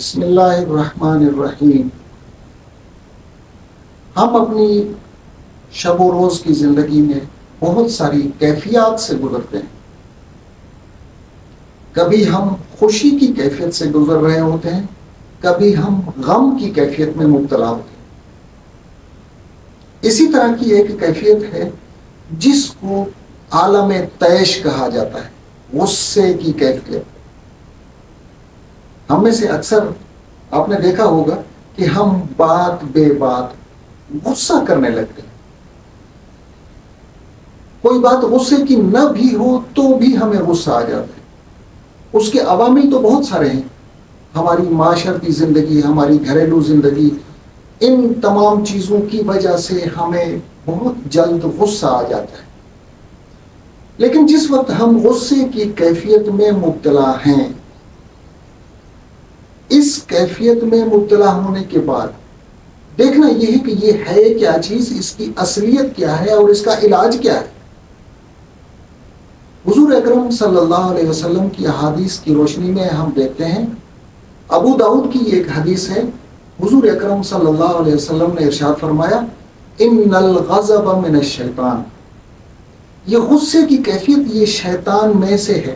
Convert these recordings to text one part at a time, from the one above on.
بسم اللہ الرحمن الرحیم۔ ہم اپنی شب و روز کی زندگی میں بہت ساری کیفیات سے گزرتے ہیں۔ کبھی ہم خوشی کی کیفیت سے گزر رہے ہوتے ہیں، کبھی ہم غم کی کیفیت میں مبتلا ہوتے ہیں۔ اسی طرح کی ایک کیفیت ہے جس کو عالم طیش کہا جاتا ہے، غصے کی کیفیت۔ ہم میں سے اکثر آپ نے دیکھا ہوگا کہ ہم بات بے بات غصہ کرنے لگتے ہیں۔ کوئی بات غصے کی نہ بھی ہو تو بھی ہمیں غصہ آ جاتا ہے۔ اس کے عوامل تو بہت سارے ہیں، ہماری معاشرتی زندگی، ہماری گھریلو زندگی، ان تمام چیزوں کی وجہ سے ہمیں بہت جلد غصہ آ جاتا ہے۔ لیکن جس وقت ہم غصے کی کیفیت میں مبتلا ہیں، اس کیفیت میں مبتلا ہونے کے بعد دیکھنا یہ ہے کہ یہ ہے کیا چیز، اس کی اصلیت کیا ہے اور اس کا علاج کیا ہے۔ حضور اکرم صلی اللہ علیہ وسلم کی احادیث کی روشنی میں ہم دیکھتے ہیں، ابو داؤد کی ایک حدیث ہے، حضور اکرم صلی اللہ علیہ وسلم نے ارشاد فرمایا، ان الغضب من الشیطان، یہ غصے کی کیفیت یہ شیطان میں سے ہے،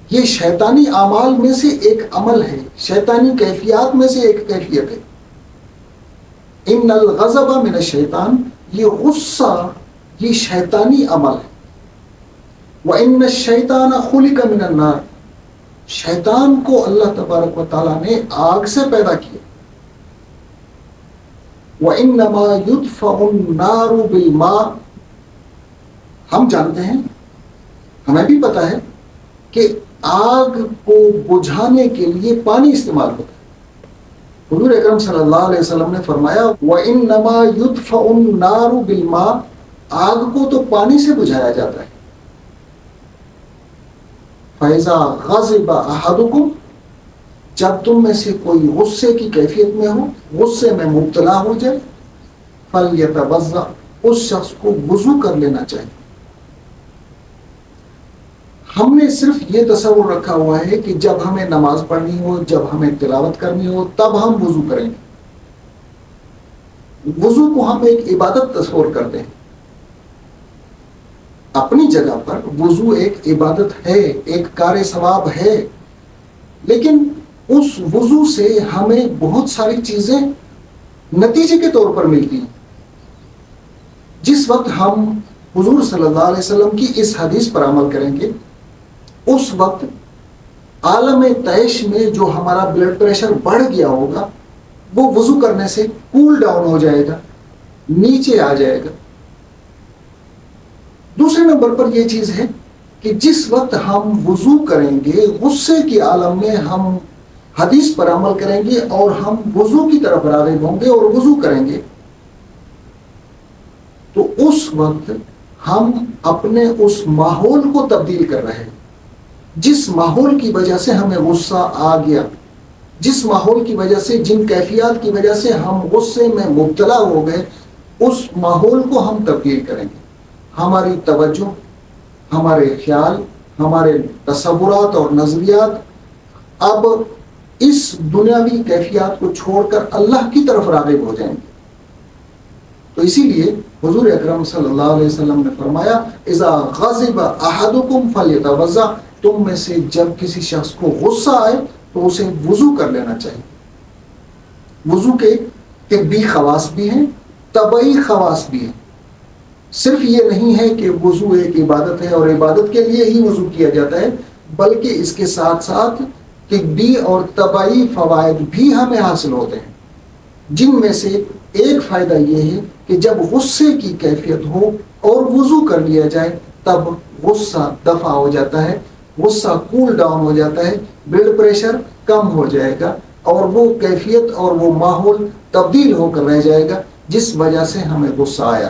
یہ شیطانی اعمال میں سے ایک عمل ہے، شیطانی کیفیات میں سے ایک کیفیت ہے۔ ان الغضب من الشیطان، یہ غصہ یہ شیطانی عمل ہے۔ وَإِنَّ الشَّيْطَانَ خُلِقَ مِنَ النَّارِ، شیطان کو اللہ تبارک و تعالیٰ نے آگ سے پیدا کیا۔ وَإِنَّمَا يُدْفَعُ النَّارُ بِالْمَاءِ، ہم جانتے ہیں، ہمیں بھی پتا ہے کہ آگ کو بجھانے کے لیے پانی استعمال ہوتا ہے۔ حضور اکرم صلی اللہ علیہ وسلم نے فرمایا، وَإِنَّمَا يُدْفَعُ النَّارُ بِالْمَاءِ، آگ کو تو پانی سے بجھایا جاتا ہے۔ فَإِذَا غَضِبَ أَحَدُكُمْ، جب تم میں سے کوئی غصے کی کیفیت میں ہو، غصے میں مبتلا ہو جائے، فَلْيَتَوَضَّأْ، اس شخص کو وضو کر لینا چاہیے۔ ہم نے صرف یہ تصور رکھا ہوا ہے کہ جب ہمیں نماز پڑھنی ہو، جب ہمیں تلاوت کرنی ہو، تب ہم وضو کریں گے۔ وضو کو ہم ایک عبادت تصور کرتے ہیں۔ اپنی جگہ پر وضو ایک عبادت ہے، ایک کار ثواب ہے، لیکن اس وضو سے ہمیں بہت ساری چیزیں نتیجے کے طور پر ملتی ہیں۔ جس وقت ہم حضور صلی اللہ علیہ وسلم کی اس حدیث پر عمل کریں گے، اس وقت عالم طیش میں جو ہمارا بلڈ پریشر بڑھ گیا ہوگا وہ وضو کرنے سے کول ڈاؤن ہو جائے گا، نیچے آ جائے گا۔ دوسرے نمبر پر یہ چیز ہے کہ جس وقت ہم وضو کریں گے، غصے کی عالم میں ہم حدیث پر عمل کریں گے اور ہم وضو کی طرف راغب ہوں گے اور وضو کریں گے، تو اس وقت ہم اپنے اس ماحول کو تبدیل کر رہے ہیں۔ جس ماحول کی وجہ سے ہمیں غصہ آ گیا، جس ماحول کی وجہ سے، جن کیفیات کی وجہ سے ہم غصے میں مبتلا ہو گئے، اس ماحول کو ہم تبدیل کریں گے۔ ہماری توجہ، ہمارے خیال، ہمارے تصورات اور نظریات اب اس دنیاوی کیفیات کو چھوڑ کر اللہ کی طرف راغب ہو جائیں گے۔ تو اسی لیے حضور اکرم صلی اللہ علیہ وسلم نے فرمایا، اذا غضب احدکم فلیتوضأ، تم میں سے جب کسی شخص کو غصہ آئے تو اسے وضو کر لینا چاہیے۔ وضو کے طبی خواص بھی ہیں، طبعی خواص بھی ہیں۔ صرف یہ نہیں ہے کہ وضو ایک عبادت ہے اور عبادت کے لیے ہی وضو کیا جاتا ہے، بلکہ اس کے ساتھ ساتھ طبی اور طبعی فوائد بھی ہمیں حاصل ہوتے ہیں، جن میں سے ایک فائدہ یہ ہے کہ جب غصے کی کیفیت ہو اور وضو کر لیا جائے تب غصہ دفع ہو جاتا ہے، غصہ کول ڈاؤن ہو جاتا ہے، بلڈ پریشر کم ہو جائے گا اور وہ کیفیت اور وہ ماحول تبدیل ہو کر رہ جائے گا جس وجہ سے ہمیں غصہ آیا۔